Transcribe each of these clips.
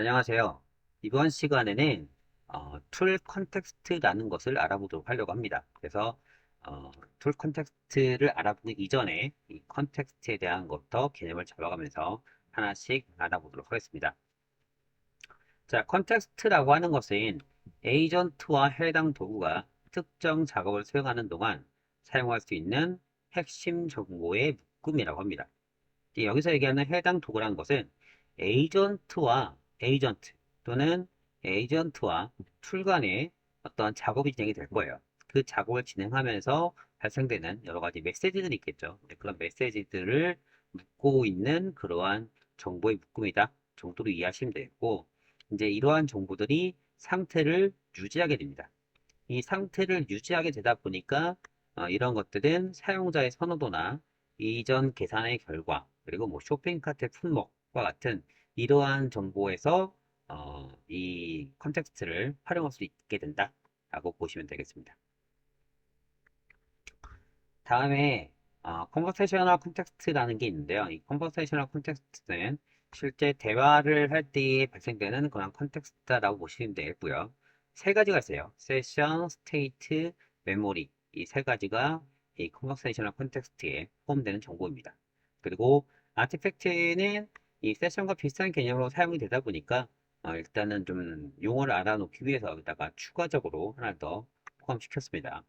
안녕하세요. 이번 시간에는 툴 컨텍스트라는 것을 알아보도록 하려고 합니다. 그래서 툴 컨텍스트를 알아보기 이전에 이 컨텍스트에 대한 것부터 개념을 잡아가면서 하나씩 알아보도록 하겠습니다. 자, 컨텍스트라고 하는 것은 에이전트와 해당 도구가 특정 작업을 수행하는 동안 사용할 수 있는 핵심 정보의 묶음이라고 합니다. 이제 여기서 얘기하는 해당 도구라는 것은 에이전트와 에이전트 또는 에이전트와 툴 간의 어떤 작업이 진행이 될 거예요. 그 작업을 진행하면서 발생되는 여러 가지 메시지들이 있겠죠. 그런 메시지들을 묶고 있는 그러한 정보의 묶음이다 정도로 이해하시면 되겠고, 이제 이러한 정보들이 상태를 유지하게 됩니다. 이 상태를 유지하게 되다 보니까 이런 것들은 사용자의 선호도나 이전 계산의 결과, 그리고 뭐 쇼핑카트의 품목과 같은 이러한 정보에서 이 컨텍스트를 활용할 수 있게 된다라고 보시면 되겠습니다. 다음에 컨버세이셔널 컨텍스트라는 게 있는데요. 이 컨버세이셔널 컨텍스트는 실제 대화를 할 때 발생되는 그런 컨텍스트라고 보시면 되겠고요. 세 가지가 있어요. 세션, 스테이트, 메모리. 이 세 가지가 이 컨버세이셔널 컨텍스트에 포함되는 정보입니다. 그리고 아티팩트는 이 세션과 비슷한 개념으로 사용이 되다 보니까 일단은 좀 용어를 알아놓기 위해서 여기다가 추가적으로 하나 더 포함시켰습니다.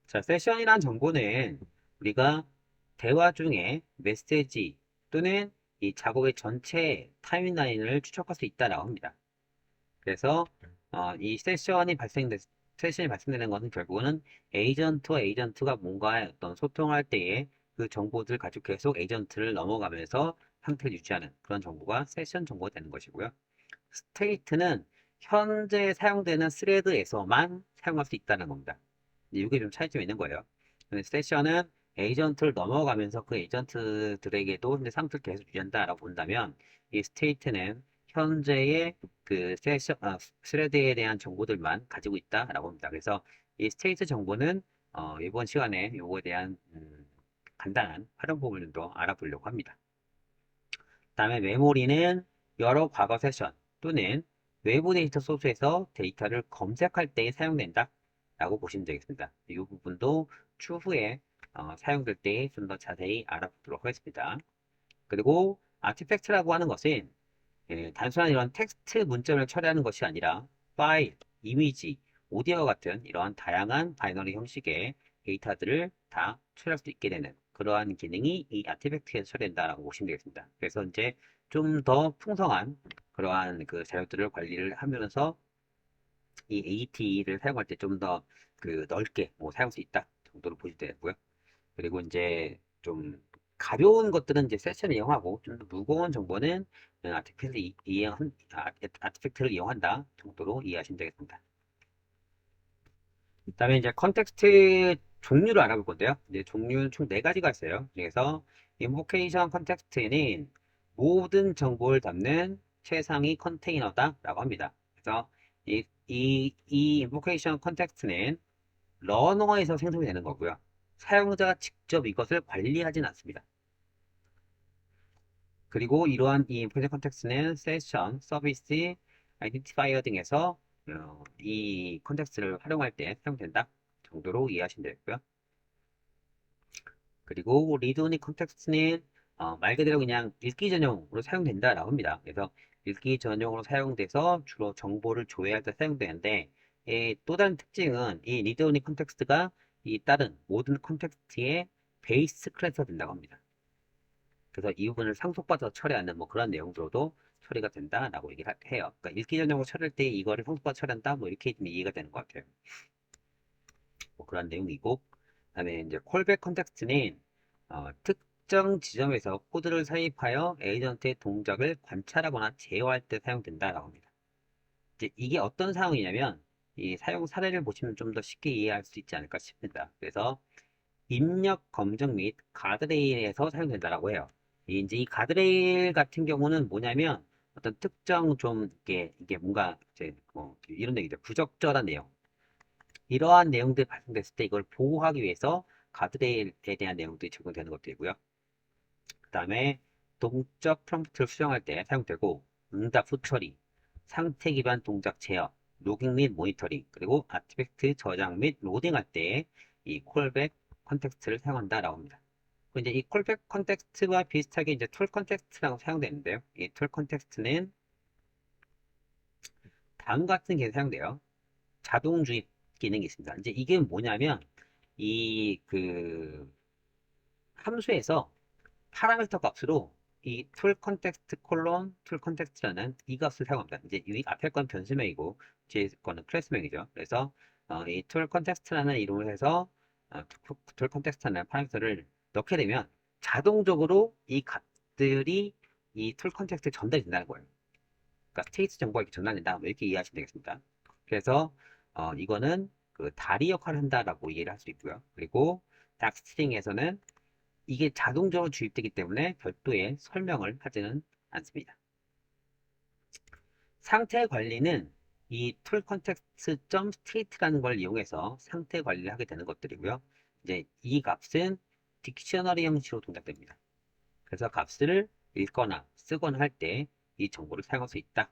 자, 세션이란 정보는 우리가 대화 중에 메시지 또는 이 작업의 전체 타임라인을 추적할 수 있다라고 합니다. 그래서 이 세션이 발생되는 것은 결국은 에이전트와 에이전트가 뭔가 어떤 소통할 때에 그 정보들 가지고 계속 에이전트를 넘어가면서 상태를 유지하는 그런 정보가 세션 정보가 되는 것이고요. 스테이트는 현재 사용되는 스레드에서만 사용할 수 있다는 겁니다. 이게 좀 차이점이 있는 거예요. 세션은 에이전트를 넘어가면서 그 에이전트들에게도 현재 상태를 계속 유지한다라고 본다면, 이 스테이트는 현재의 그 스레드에 대한 정보들만 가지고 있다라고 합니다. 그래서 이 스테이트 정보는 이번 시간에 요거에 대한 간단한 활용 부분을 더 알아보려고 합니다. 다음에 메모리는 여러 과거 세션 또는 외부 데이터 소스에서 데이터를 검색할 때 사용된다 라고 보시면 되겠습니다. 이 부분도 추후에 사용될 때 좀 더 자세히 알아보도록 하겠습니다. 그리고 아티팩트라고 하는 것은 단순한 이런 텍스트 문자를 처리하는 것이 아니라 파일, 이미지, 오디오와 같은 이러한 다양한 바이너리 형식의 데이터들을 다 처리할 수 있게 되는 그러한 기능이 이 아티팩트에서 처리된다라고 보시면 되겠습니다. 그래서 이제 좀 더 풍성한 그러한 그 자료들을 관리를 하면서 이 AT를 사용할 때 좀 더 그 넓게 뭐 사용할 수 있다 정도로 보시면 되고요. 그리고 이제 좀 가벼운 것들은 이제 세션을 이용하고 좀 더 무거운 정보는 아티팩트를 이용한다 정도로 이해하시면 되겠습니다. 그다음에 이제 컨텍스트 종류를 알아볼 건데요. 이제 종류는 총 네 가지가 있어요. 그래서 인보케이션 컨텍스트는 모든 정보를 담는 최상위 컨테이너다라고 합니다. 그래서 이 인보케이션 컨텍스트는 러너에서 생성이 되는 거고요. 사용자가 직접 이것을 관리하진 않습니다. 그리고 이러한 이 인포메이션 컨텍스트는 세션, 서비스, 아이덴티파이어 등에서 이 컨텍스트를 활용할 때 사용된다 정도로 이해하시면 되고요. 그리고 리드 오니 컨텍스트는 말 그대로 그냥 읽기 전용으로 사용된다라고 합니다. 그래서 읽기 전용으로 사용돼서 주로 정보를 조회할 때 사용되는데, 또 다른 특징은 이 리드 오니 컨텍스트가 이 다른 모든 컨텍스트의 베이스 클래스가 된다고 합니다. 그래서 이 부분을 상속받아서 처리하는 뭐 그런 내용들로도 처리가 된다라고 얘기를 해요. 그러니까 읽기 전용으로 처리할 때 이거를 상속받아 처리한다 뭐 이렇게 좀 이해가 되는 것 같아요. 뭐 그런 내용이고, 그다음에 이제 콜백 컨텍스트는 특정 지점에서 코드를 삽입하여 에이전트의 동작을 관찰하거나 제어할 때 사용된다라고 합니다. 이제 이게 어떤 상황이냐면 이 사용 사례를 보시면 좀 더 쉽게 이해할 수 있지 않을까 싶습니다. 그래서 입력 검증 및 가드레일에서 사용된다라고 해요. 이제 이 가드레일 같은 경우는 뭐냐면 어떤 특정 좀 이게 뭔가 이제 뭐 이런 얘기죠. 부적절한 내용. 이러한 내용들이 발생됐을 때 이걸 보호하기 위해서 가드레일에 대한 내용들이 적용되는 것들이고요. 그 다음에 동적 프롬프트를 수정할 때 사용되고, 응답 후 처리, 상태 기반 동작 제어, 로깅 및 모니터링, 그리고 아티팩트 저장 및 로딩할 때 이 콜백 컨텍스트를 사용한다라고 합니다. 이제 이 콜백 컨텍스트와 비슷하게 이제 툴 컨텍스트라고 사용되는데요. 이 툴 컨텍스트는 다음 같은 게 사용돼요. 자동 주입 기능이 있습니다. 이제 이게 뭐냐면 이 그 함수에서 파라미터 값으로 이 툴 컨텍스트 콜론 툴 컨텍스트라는 이 값을 사용합니다. 이제 이 앞에 건 변수명이고 뒤에 거는 클래스명이죠. 그래서 이 툴 컨텍스트라는 이름을 해서 툴 컨텍스트라는 파라미터를 넣게 되면 자동적으로 이 값들이 이 툴 컨텍스트에 전달이 된다는 거예요. 그러니까 스테이트 정보가 이렇게 전달된다. 뭐 이렇게 이해하시면 되겠습니다. 그래서 이거는 그 다리 역할을 한다라고 이해를 할 수 있고요. 그리고 닥스트링에서는 이게 자동적으로 주입되기 때문에 별도의 설명을 하지는 않습니다. 상태 관리는 이 툴 컨텍스트 점 스테이트라는 걸 이용해서 상태 관리를 하게 되는 것들이고요. 이제 이 값은 딕셔너리 형식으로 동작됩니다. 그래서 값을 읽거나 쓰거나 할 때 이 정보를 사용할 수 있다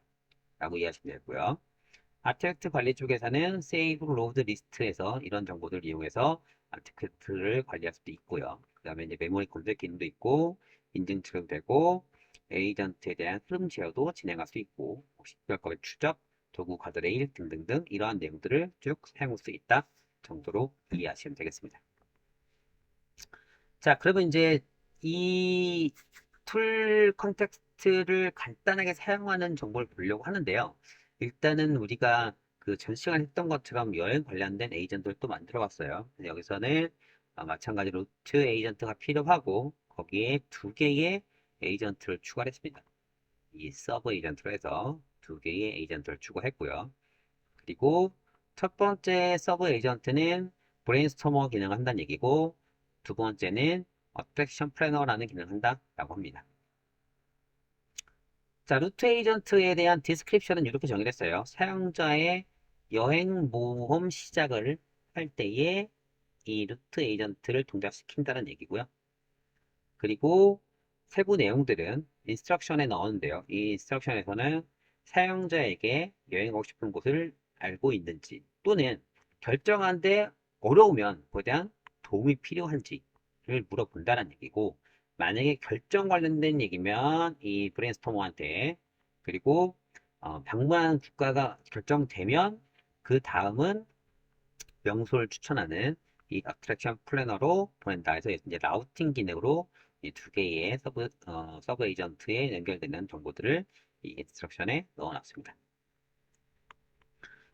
라고 이해하시면 되고요. 아티팩트 관리 쪽에서는 세이브 로드 리스트에서 이런 정보들을 이용해서 아티팩트를 관리할 수도 있고요. 그 다음에 이제 메모리 검색 기능도 있고, 인증 처리도 되고, 에이전트에 대한 흐름 제어도 진행할 수 있고, 식별값의 추적, 도구 가드레일 등등등 이러한 내용들을 쭉 사용할 수 있다 정도로 이해하시면 되겠습니다. 자, 그러면 이제 이 툴 컨텍스트를 간단하게 사용하는 정보를 보려고 하는데요. 일단은 우리가 그 전 시간에 했던 것처럼 여행 관련된 에이전트를 또 만들어 봤어요. 여기서는 마찬가지로 루트 에이전트가 필요하고 거기에 두 개의 에이전트를 추가했습니다. 이 서브 에이전트로 해서 두 개의 에이전트를 추가했고요. 그리고 첫 번째 서브 에이전트는 브레인스토머 기능을 한다는 얘기고 두 번째는 어트랙션 플래너라는 기능을 한다라고 합니다. 자, 루트 에이전트에 대한 디스크립션은 이렇게 정의를 했어요. 사용자의 여행 모험 시작을 할 때에 이 루트 에이전트를 동작시킨다는 얘기고요. 그리고 세부 내용들은 인스트럭션에 넣었는데요. 이 인스트럭션에서는 사용자에게 여행하고 싶은 곳을 알고 있는지 또는 결정하는데 어려우면 그에 대한 도움이 필요한지를 물어본다는 얘기고 만약에 결정 관련된 얘기면 이 브레인스토머한테 그리고 방문하는 국가가 결정되면 그 다음은 명소를 추천하는 이 어트랙션 플래너로 보낸다. 해서 이제 라우팅 기능으로 이 두 개의 서브 에이전트에 연결되는 정보들을 이 인스트럭션에 넣어놨습니다.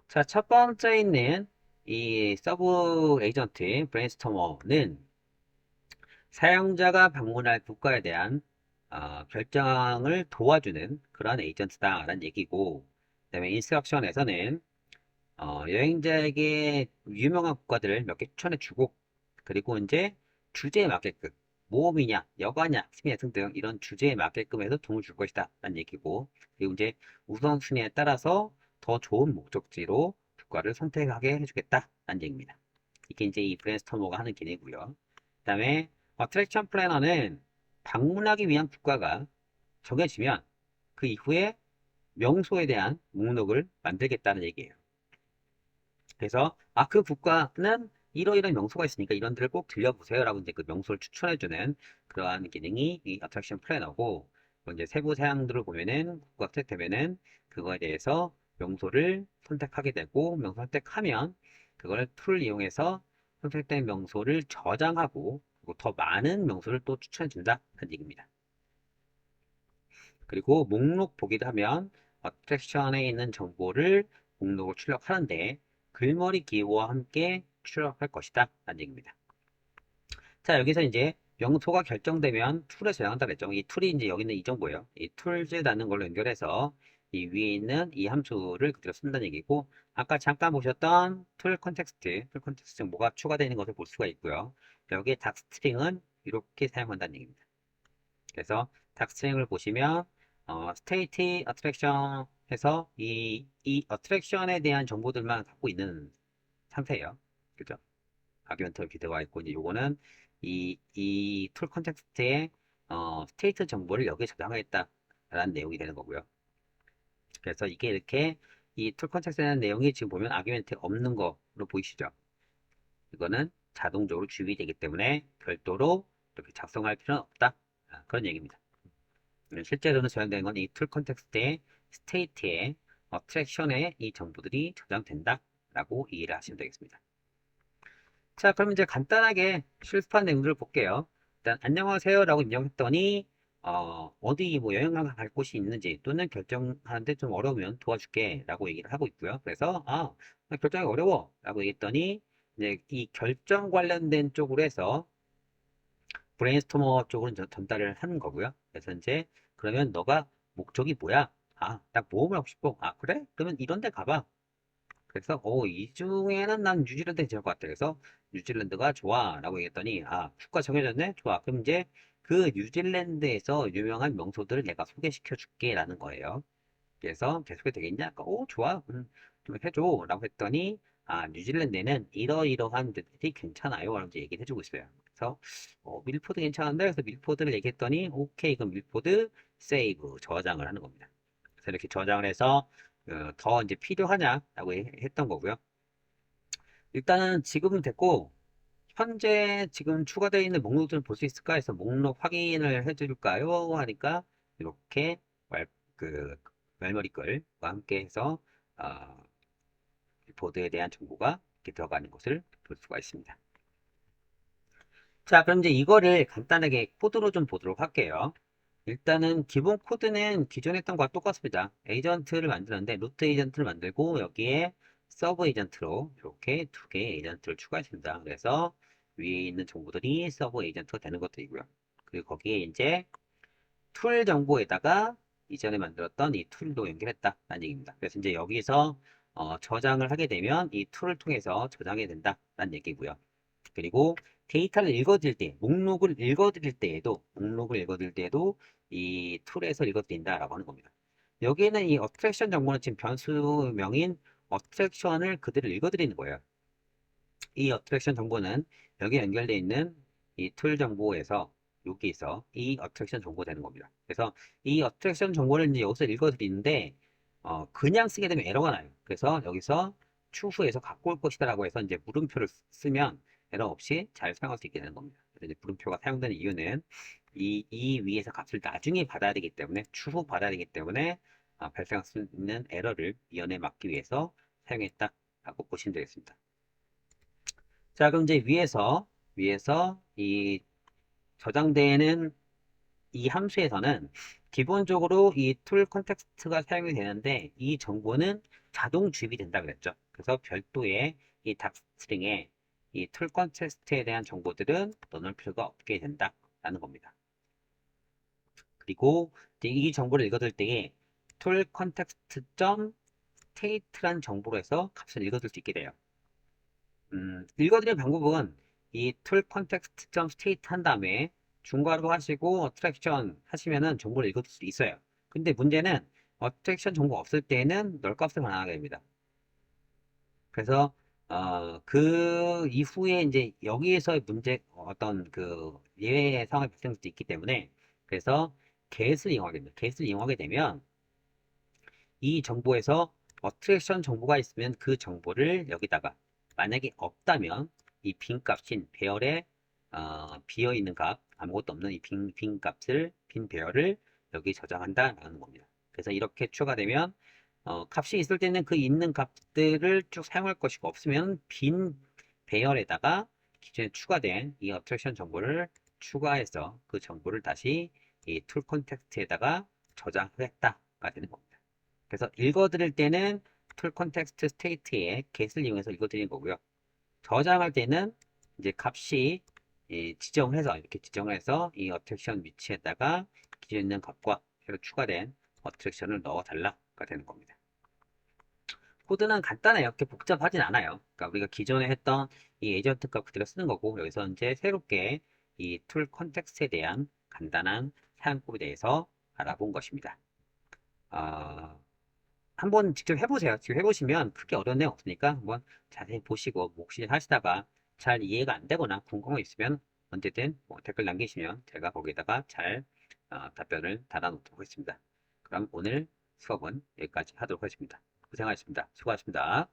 자, 첫 번째 있는 이 서브 에이전트 브레인스토머는 사용자가 방문할 국가에 대한 결정을 도와주는 그런 에이전트다라는 얘기고, 그다음에 인스트럭션에서는 여행자에게 유명한 국가들을 몇 개 추천해주고, 그리고 이제 주제에 맞게끔, 모험이냐, 여가냐, 승이냐 등등 이런 주제에 맞게끔 해서 도움을 줄 것이다. 라는 얘기고, 그리고 이제 우선순위에 따라서 더 좋은 목적지로 국가를 선택하게 해주겠다. 라는 얘기입니다. 이게 이제 이 브레인스토머가 하는 기능이고요. 그 다음에 어트랙션 플래너는 방문하기 위한 국가가 정해지면 그 이후에 명소에 대한 목록을 만들겠다는 얘기예요. 그래서 그 국가는 이러이러한 명소가 있으니까 이런 데를 꼭 들려보세요 라고 이제 그 명소를 추천해주는 그러한 기능이 이 어트랙션 플래너고 이제 세부 사항들을 보면은 국가 선택되면은 그거에 대해서 명소를 선택하게 되고 명소 선택하면 그걸 툴을 이용해서 선택된 명소를 저장하고 그리고 더 많은 명소를 또 추천해준다 는 얘기입니다. 그리고 목록 보기도 하면 어트랙션에 있는 정보를 목록을 출력하는데 글머리 기호와 함께 출력할 것이다 라는 얘기입니다. 자, 여기서 이제 명소가 결정되면 툴에 저장한다 그랬죠. 이 툴이 이제 여기는 이 정보예요. 이 툴즈라는 걸로 연결해서 이 위에 있는 이 함수를 그대로 쓴다는 얘기고 아까 잠깐 보셨던 툴 컨텍스트 정보가 추가되는 것을 볼 수가 있고요. 여기에 닥스트링은 이렇게 사용한다는 얘기입니다. 그래서 닥스트링을 보시면 스테이트 어트랙션 해서 이 어트랙션에 대한 정보들만 갖고 있는 상태예요. 그죠? 아규먼트 이렇게 들어가 있고 이제 요거는 이 툴 컨텍스트의 스테이트 정보를 여기에 저장하겠다라는 내용이 되는 거고요. 그래서 이게 이렇게 이 툴 컨텍스트라는 내용이 지금 보면 아규멘트 없는 거로 보이시죠? 이거는 자동적으로 준비되기 때문에 별도로 이렇게 작성할 필요는 없다. 그런 얘기입니다. 실제로는 저장되는 건 이 툴 컨텍스트의 스테이트에 어트랙션에 이 정보들이 저장된다 라고 이해를 하시면 되겠습니다. 자, 그럼 이제 간단하게 실습한 내용들을 볼게요. 일단 안녕하세요 라고 입력했더니 어디 뭐 여행을 갈 곳이 있는지 또는 결정하는데 좀 어려우면 도와줄게 라고 얘기를 하고 있고요. 그래서 나 결정이 어려워 라고 얘기했더니 이제 이 결정 관련된 쪽으로 해서 브레인스토머 쪽으로 전달을 하는 거고요. 그래서 이제 그러면 너가 목적이 뭐야? 나 모험을 하고 싶어. 그래? 그러면 이런 데 가봐. 그래서 이 중에는 난 뉴질랜드 괜찮을 것 같아. 그래서 뉴질랜드가 좋아 라고 얘기했더니 국가 정해졌네? 좋아. 그럼 이제 그 뉴질랜드에서 유명한 명소들을 내가 소개시켜 줄게 라는 거예요. 그래서 계속해도 되겠냐? 좋아. 좀 해줘 라고 했더니 뉴질랜드에는 이러이러한 데들이 괜찮아요 라고 이제 얘기를 해주고 있어요. 그래서 밀포드 괜찮은데? 그래서 밀포드를 얘기했더니 오케이 그럼 밀포드 세이브 저장을 하는 겁니다. 그래서 이렇게 저장을 해서 더 이제 필요하냐라고 했던 거고요. 일단은 지금은 됐고 현재 지금 추가되어 있는 목록들을 볼 수 있을까 해서 목록 확인을 해줄까요? 하니까 이렇게 말, 그 말머리글과 함께 해서 어, 보드에 대한 정보가 이렇게 들어가는 것을 볼 수가 있습니다. 자, 그럼 이제 이거를 간단하게 코드로 좀 보도록 할게요. 일단은 기본 코드는 기존에 했던 거와 똑같습니다. 에이전트를 만드는데 루트 에이전트를 만들고 여기에 서브 에이전트로 이렇게 두 개의 에이전트를 추가했습니다. 그래서 위에 있는 정보들이 서브 에이전트가 되는 것들이고요. 그리고 거기에 이제 툴 정보에다가 이전에 만들었던 이 툴도 연결했다라는 얘기입니다. 그래서 이제 여기서 저장을 하게 되면 이 툴을 통해서 저장이 된다라는 얘기고요. 그리고 데이터를 읽어드릴 때, 목록을 읽어드릴 때에도 이 툴에서 읽어드린다라고 하는 겁니다. 여기에는 이 어트랙션 정보는 지금 변수명인 어트랙션을 그대로 읽어드리는 거예요. 이 어트랙션 정보는 여기 연결되어 있는 이 툴 정보에서 여기서 이 어트랙션 정보 되는 겁니다. 그래서 이 어트랙션 정보를 이제 여기서 읽어드리는데 그냥 쓰게 되면 에러가 나요. 그래서 여기서 추후에서 갖고 올 것이다라고 해서 이제 물음표를 쓰면 에러 없이 잘 사용할 수 있게 되는 겁니다. 그래서 이제 물음표가 사용되는 이유는 이 위에서 값을 나중에 받아야 되기 때문에 추후 받아야 되기 때문에 발생할 수 있는 에러를 미연에 막기 위해서 사용했다라고 보시면 되겠습니다. 자, 그럼 이제 위에서 이 저장되는 이 함수에서는 기본적으로 이 툴 컨텍스트가 사용이 되는데 이 정보는 자동 주입이 된다 그랬죠. 그래서 별도의 이 닥스트링에 이 툴 컨텍스트에 대한 정보들은 넣을 필요가 없게 된다라는 겁니다. 그리고 이제 이 정보를 읽어둘 때에 툴 컨텍스트 점 스테이트란 정보로 해서 값을 읽어둘 수 있게 돼요. 읽어드리는 방법은 이 툴 컨텍스트 점 스테이트 한 다음에 중괄호 하시고 어트랙션 하시면은 정보를 읽을 수 있어요. 근데 문제는 어트랙션 정보 없을 때는 널 값을 반환하게 됩니다. 그래서 그 이후에 이제 여기에서 문제 어떤 그 예외 상황이 발생할 수도 있기 때문에 그래서 get을 이용하게 됩니다. get을 이용하게 되면 이 정보에서 어트랙션 정보가 있으면 그 정보를 여기다가 만약에 없다면 이 빈 값인 배열에 비어있는 값 아무것도 없는 이 빈 값을 빈 배열을 여기 저장한다라는 겁니다. 그래서 이렇게 추가되면 값이 있을 때는 그 있는 값들을 쭉 사용할 것이고 없으면 빈 배열에다가 기존에 추가된 이 어트랙션 정보를 추가해서 그 정보를 다시 이 툴 콘텍스트에다가 저장했다가 되는 겁니다. 그래서 읽어드릴 때는 툴 컨텍스트 스테이트에 get을 이용해서 읽어드리는 거고요. 저장할 때는 이제 값이 지정을 해서 이렇게 지정을 해서 이 어트랙션 위치에다가 기존에 있는 값과 새로 추가된 어트랙션을 넣어달라가 되는 겁니다. 코드는 간단해요. 그렇게 복잡하진 않아요. 그러니까 우리가 기존에 했던 이 에이전트 값 그대로 쓰는 거고 여기서 이제 새롭게 이 툴 컨텍스트에 대한 간단한 사용법에 대해서 알아본 것입니다. 어, 한번 직접 해보세요. 지금 해보시면 크게 어려운 내용 없으니까 한번 자세히 보시고 뭐 혹시 하시다가 잘 이해가 안 되거나 궁금한 거 있으면 언제든 뭐 댓글 남기시면 제가 거기에다가 잘 답변을 달아놓도록 하겠습니다. 그럼 오늘 수업은 여기까지 하도록 하겠습니다. 고생하셨습니다. 수고하셨습니다.